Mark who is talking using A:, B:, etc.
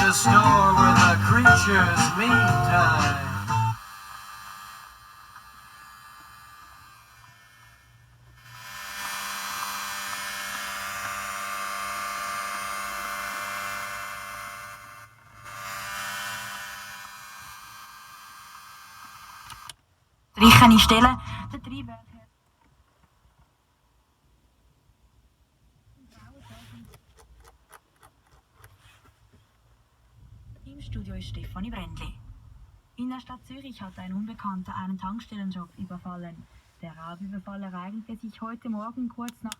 A: the store where the creatures meantime.
B: Strichene Stellen, der Treibwerk. Im Studio ist Stefanie Brändli. In der Stadt Zürich hat ein Unbekannter einen Tankstellenjob überfallen. Der Raubüberfall ereignete sich heute Morgen kurz nach